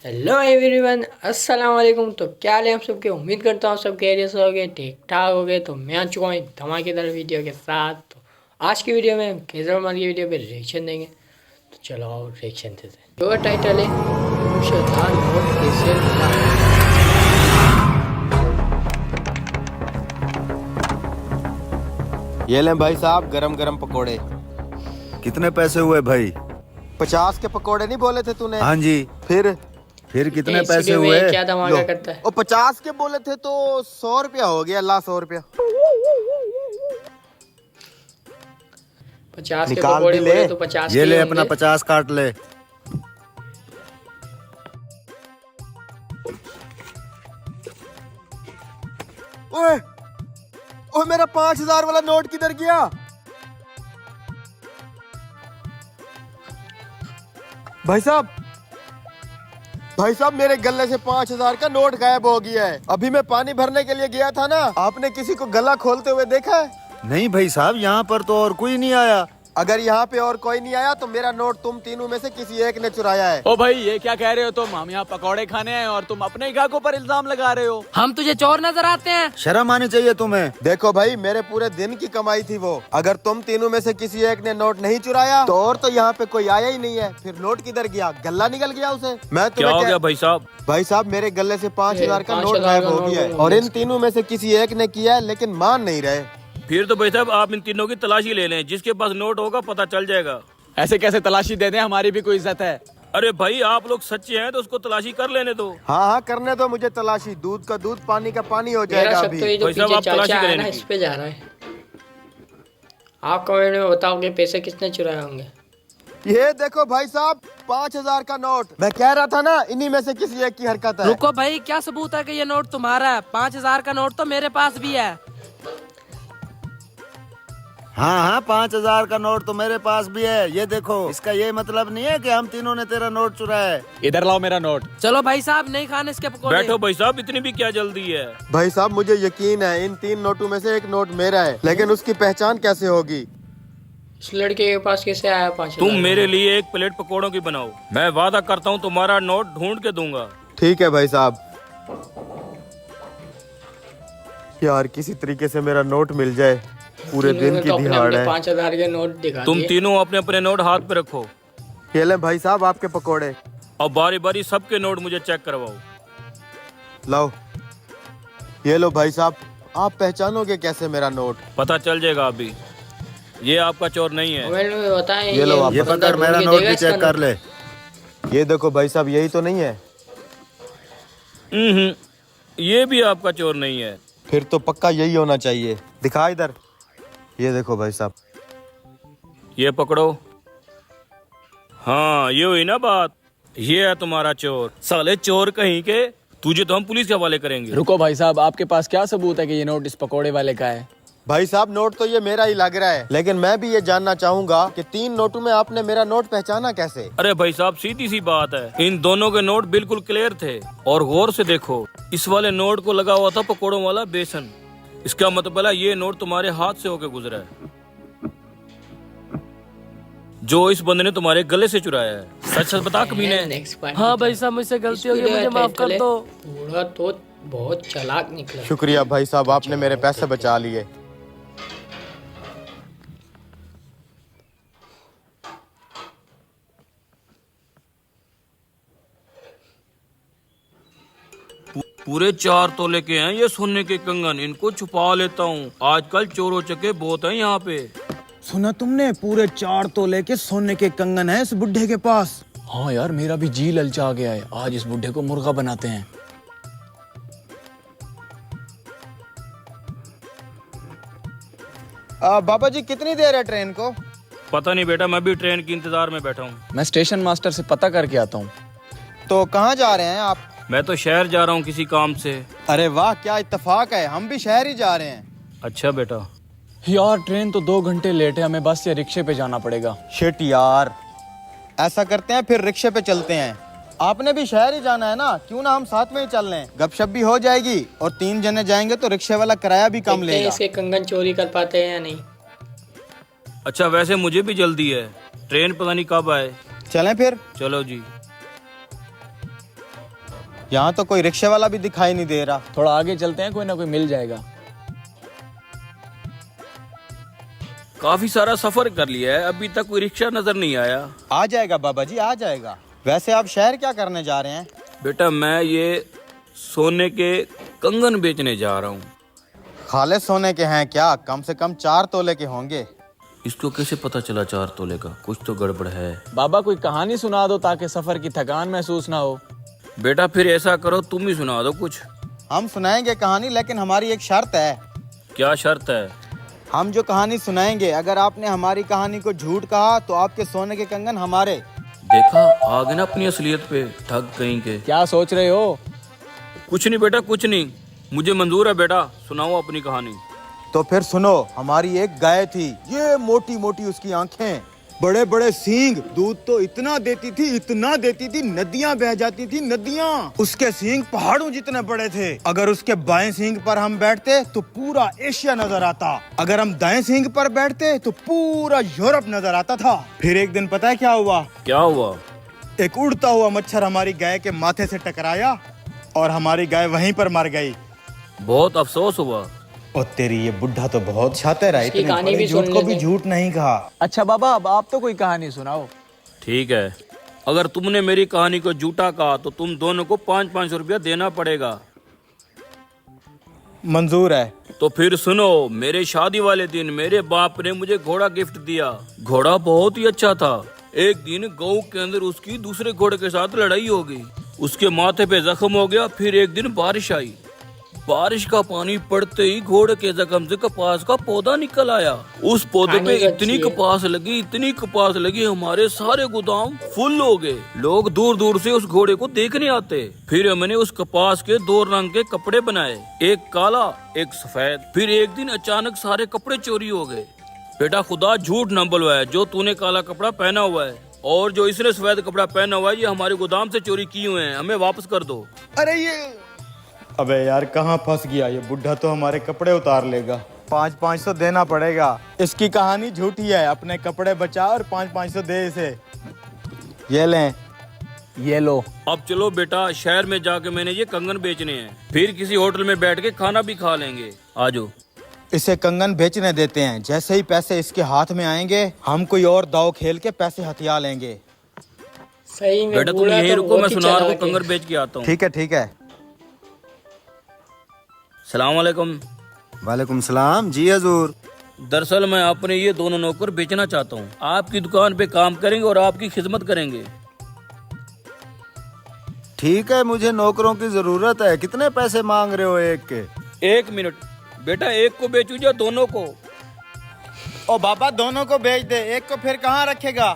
Hello everyone, अस्सलाम वालेकुम। तो क्या हाल है आप सबके। उम्मीद करता हूँ सब खैरियत से हो गए, ठीक ठाक हो गए। तो मैं आ चुका हूँ एक धमाकेदार वीडियो के साथ। तो आज की वीडियो में केजरीवाल की वीडियो पे रिएक्शन देंगे। तो चलो और रिएक्शन देते हैं। जो टाइटल है मूसलाधार नोट कैसे मिला। ये लें भाई साहब गरम गरम पकोड़े। कितने पैसे हुए भाई? 50 के पकोड़े नहीं बोले थे तूने? हाँ जी। फिर कितने इस पैसे वीडियो हुए? में क्या धमाका करता है। ओ 50 के बोले थे तो 100 रुपया हो गया। ला 100 रुपया 50 के निकाल पकौड़े भी ले। बोले तो 50 ये के ले ही अपना होंगे। 50 काट ले। ओए ओए मेरा 5000 वाला नोट किधर गया? भाई साहब मेरे गले से 5000 का नोट गायब हो गया है। अभी मैं पानी भरने के लिए गया था ना, आपने किसी को गला खोलते हुए देखा है? नहीं भाई साहब, यहाँ पर तो और कोई नहीं आया। अगर यहाँ पे और कोई नहीं आया तो मेरा नोट तुम तीनों में से किसी एक ने चुराया है। ओ भाई, ये क्या कह रहे हो तुम? हम यहाँ पकौड़े खाने हैं और तुम अपने ही ग्राहकों पर इल्जाम लगा रहे हो। हम तुझे चोर नजर आते हैं? शर्म आनी चाहिए तुम्हें। देखो भाई, मेरे पूरे दिन की कमाई थी वो। अगर तुम तीनों में से किसी एक ने नोट नहीं चुराया तो और तो यहाँ पे कोई आया ही नहीं है। फिर नोट किधर गया? गल्ला निकल गया उसे। मैं क्या हो गया भाई साहब? भाई साहब मेरे गले से 5000 का 5,000 नोट गायब का हो नोट गया है हो और गया। इन तीनों में से किसी एक ने किया है, लेकिन मान नहीं रहे। फिर तो भाई साहब आप इन तीनों की तलाशी ले लें, जिसके पास नोट होगा पता चल जाएगा। ऐसे कैसे तलाशी दे दें? हमारी भी कोई इज्जत है। अरे भाई आप लोग सच्चे हैं तो उसको तलाशी कर लेने दो। हाँ हाँ करने दो मुझे तलाशी। दूध का दूध पानी का पानी हो मेरा जाएगा शक अभी। तो ये जो भाई साहब, पीछे आप तलाशी चाचा है करें ना, इनकी। इस पे जा रहा है। आप कमेंट में बताओ कि पैसे किसने चुराए होंगे। ये देखो भाई साहब 5000 का नोट। मैं कह रहा था ना, इन्हीं में से किसी एक की हरकत है। रुको भाई, क्या सबूत है कि ये नोट तुम्हारा है? 5000 का नोट तो मेरे पास भी है। हाँ, 5000 का नोट तो मेरे पास भी है। ये देखो, इसका ये मतलब नहीं है कि हम तीनों ने तेरा नोट चुराया है। इधर लाओ मेरा नोट। चलो भाई साहब, नहीं खाने इसके पकौड़े। बैठो भाई साहब, इतनी भी क्या जल्दी है। भाई साहब मुझे यकीन है इन 3 नोटों में से एक नोट मेरा है, लेकिन उसकी पहचान कैसे होगी? इस लड़के के पास कैसे आया 5,000? तुम मेरे लिए एक प्लेट पकोड़ों की बनाओ, मैं वादा करता हूँ तुम्हारा नोट ढूंढ के दूंगा। ठीक है भाई साहब। यार किसी तरीके से मेरा नोट मिल जाए। पूरे दिन की दिहाड़ है। 5,000 के नोट दिखा तुम दिए। तीनों अपने अपने नोट हाथ पे रखो ये ले भाई साहब आपके पकोड़े। और बारी बारी सबके नोट मुझे चेक करवाओ। लाओ ये लो भाई साहब। आप पहचानोगे कैसे मेरा नोट? पता चल जाएगा अभी। ये आपका चोर नहीं है। कमेंट में बताएं। ये लो आप। ये बंदा पकड़, मेरा ढूंढ के नोट देगा भी इसका चेक कर ले। ये देखो भाई साहब, यही तो नहीं है? ये भी आपका चोर नहीं है। फिर तो पक्का यही होना चाहिए। दिखा इधर। ये देखो भाई साहब। ये पकड़ो। हाँ, ये हुई ना बात। ये है तुम्हारा चोर। साले चोर कहीं के, तुझे तो हम पुलिस के हवाले करेंगे। रुको भाई साहब, आपके पास क्या सबूत है कि ये नोट इस पकौड़े वाले का है? भाई साहब नोट तो ये मेरा ही लग रहा है, लेकिन मैं भी ये जानना चाहूंगा कि 3 नोटों में आपने मेरा नोट पहचाना कैसे? अरे भाई साहब सीधी सी बात है, इन दोनों के नोट बिल्कुल क्लियर थे। और गौर से देखो, इस वाले नोट को लगा हुआ था पकोड़ों वाला बेसन। इसका मतलब है ये नोट तुम्हारे हाथ से होके गुजरा है, जो इस बंदे ने तुम्हारे गले से चुराया है। सच सच बता कमीने। Next part. हाँ भाई साहब, मुझसे गलती हो गई, मुझे माफ कर दो। पूरा तो बहुत चालाक निकला। शुक्रिया भाई साहब, आपने मेरे पैसे बचा लिए। पूरे 4 तोले के हैं ये सोने के कंगन। इनको छुपा लेता हूँ, आजकल चोरों चके बहुत हैं यहाँ पे। सुना तुमने? पूरे 4 तोले के सोने के कंगन है इस बुढ़े के पास। हाँ यार, मेरा भी जी ललचा गया है। आज इस बुढ़े को मुर्गा बनाते हैं। बाबा जी कितनी देर है ट्रेन को? पता नहीं बेटा, मैं भी ट्रेन के इंतजार में बैठा हूँ। मैं स्टेशन मास्टर से पता करके आता हूँ। तो कहाँ जा रहे हैं आप? मैं तो शहर जा रहा हूँ किसी काम से। अरे वाह, क्या इत्तेफाक है, हम भी शहर ही जा रहे हैं। अच्छा बेटा। यार ट्रेन तो 2 घंटे लेट है, हमें बस या रिक्शे पे जाना पड़ेगा। शिट यार, ऐसा करते हैं फिर रिक्शे पे चलते हैं। आपने भी शहर ही जाना है ना, क्यों ना हम साथ में ही चल लें। गपशप भी हो जाएगी और 3 जने जाएंगे तो रिक्शे वाला किराया भी कम देखते हैं लेगा। इसके कंगन चोरी कर पाते हैं या नहीं। अच्छा वैसे मुझे भी जल्दी है, ट्रेन पता नहीं कब आए। चलें फिर। चलो जी। यहाँ तो कोई रिक्शे वाला भी दिखाई नहीं दे रहा। थोड़ा आगे चलते हैं, कोई ना कोई मिल जाएगा। काफी सारा सफर कर लिया है, अभी तक कोई रिक्शा नजर नहीं आया। आ जाएगा बाबा जी, आ जाएगा। वैसे आप शहर क्या करने जा रहे हैं? बेटा मैं ये सोने के कंगन बेचने जा रहा हूँ। खालिद सोने के हैं क्या? कम से कम 4 तोले के होंगे। इसको कैसे पता चला 4 तोले का? कुछ तो गड़बड़ है। बाबा कोई कहानी सुना दो ताकि सफर की थकान महसूस ना हो। बेटा फिर ऐसा करो, तुम ही सुना दो कुछ। हम सुनाएंगे कहानी, लेकिन हमारी एक शर्त है। क्या शर्त है? हम जो कहानी सुनाएंगे, अगर आपने हमारी कहानी को झूठ कहा तो आपके सोने के कंगन हमारे। देखा, आ गए ना अपनी असलियत पे, ठग कहीं के। क्या सोच रहे हो? कुछ नहीं बेटा, कुछ नहीं, मुझे मंजूर है। बेटा सुनाओ अपनी कहानी। तो फिर सुनो। हमारी एक गाय थी, ये मोटी मोटी उसकी आंखें, बड़े बड़े सींग, दूध तो इतना देती थी, नदियां बह जाती थी, नदियां। उसके सींग पहाड़ों जितने बड़े थे। अगर उसके बाएं सींग पर हम बैठते तो पूरा एशिया नजर आता, अगर हम दाएं सींग पर बैठते तो पूरा यूरोप नजर आता था। फिर एक दिन पता है क्या हुआ? क्या हुआ? एक उड़ता हुआ मच्छर हमारी गाय के माथे से टकराया और हमारी गाय वहीं पर मर गई। बहुत अफसोस हुआ। और तेरी ये बुढ़ा तो बहुत शातिर है, इसकी इतने कहानी बड़े भी झूठ सुन को भी लेते। झूठ नहीं कहा। अच्छा बाबा, अब आप तो कोई कहानी सुनाओ। ठीक है, अगर तुमने मेरी कहानी को झूठा कहा तो तुम दोनों को 500 रुपया देना पड़ेगा। मंजूर है। तो फिर सुनो, मेरे शादी वाले दिन मेरे बाप ने मुझे घोड़ा गिफ्ट दिया। घोड़ा बहुत ही अच्छा था। एक दिन गांव के अंदर उसकी दूसरे घोड़े के साथ लड़ाई हो गई, उसके माथे पे जख्म हो गया। फिर एक दिन बारिश आई, बारिश का पानी पड़ते ही घोड़े के जख्म से कपास का पौधा निकल आया। उस पौधे पे कहानी तो इतनी कपास लगी, हमारे सारे गोदाम फुल हो गए। लोग दूर दूर से उस घोड़े को देखने आते। फिर हमने उस कपास के 2 रंग के कपड़े बनाए, एक काला एक सफेद। फिर एक दिन अचानक सारे कपड़े चोरी हो गए। बेटा खुदा झूठ न बुलवाए, जो तूने काला कपड़ा पहना हुआ है और जो इसने सफेद कपड़ा पहना हुआ है, ये हमारे गोदाम से चोरी किए हुए हैं, हमें वापस कर दो। अरे ये, अबे यार कहाँ फंस गया ये बुढ़ा, तो हमारे कपड़े उतार लेगा। 500 देना पड़ेगा। इसकी कहानी झूठी है, अपने कपड़े बचा और 500 दे इसे। ये लें। ये लो। अब चलो बेटा, शहर में जाके मैंने ये कंगन बेचने हैं, फिर किसी होटल में बैठ के खाना भी खा लेंगे। आजो। इसे कंगन बेचने देते हैं, जैसे ही पैसे इसके हाथ में आएंगे हम कोई और दाव खेल के पैसे हथिया लेंगे। सही में बेटा तुम बूढ़ा यहीं तो रुको, मैं बहुत ही सुनार को चालाक है। कंगन बेच के आता हूँ। ठीक है ठीक है। सलाम वालेकुम। वालेकुम सलाम जी हजूर। दरअसल मैं अपने ये दोनों नौकर बेचना चाहता हूँ। आपकी दुकान पे काम करेंगे और आपकी खिदमत करेंगे। ठीक है, मुझे नौकरों की जरूरत है। कितने पैसे मांग रहे हो एक के? 1 मिनट बेटा, एक को बेचू या दोनों को? ओ बाबा, दोनों को बेच दे, एक को फिर कहाँ रखेगा?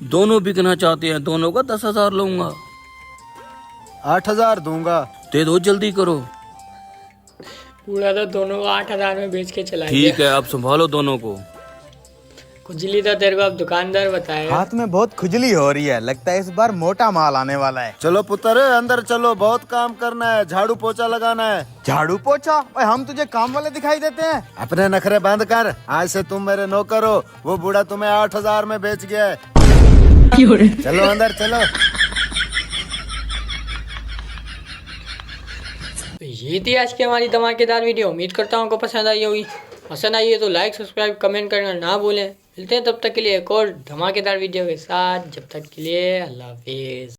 दोनों बिकना चाहते हैं, दोनों का 10,000 लूंगा। 8,000 दूंगा। दे दो, जल्दी करो। बूढ़ा तो दोनों को 8,000 में बेच के चला ठीक है, अब संभालो दोनों को। खुजली तो तेरे को अब दुकानदार बताएगा। हाथ में बहुत खुजली हो रही है, लगता है इस बार मोटा माल आने वाला है। चलो पुत्र अंदर चलो, बहुत काम करना है, झाड़ू पोछा लगाना है। झाड़ू पोछा? ओए, हम तुझे काम वाले दिखाई देते हैं? अपने नखरे बंद कर, आज से तुम मेरे नौकर हो। वो बूढ़ा तुम्हें 8,000 में बेच गया है। चलो अंदर चलो। तो ये थी आज की हमारी धमाकेदार वीडियो। उम्मीद करता हूँ आपको पसंद आई होगी। पसंद आई है तो लाइक सब्सक्राइब कमेंट करना ना भूलें। मिलते हैं तब तक के लिए एक और धमाकेदार वीडियो के साथ। जब तक के लिए अल्लाह हाफिज़।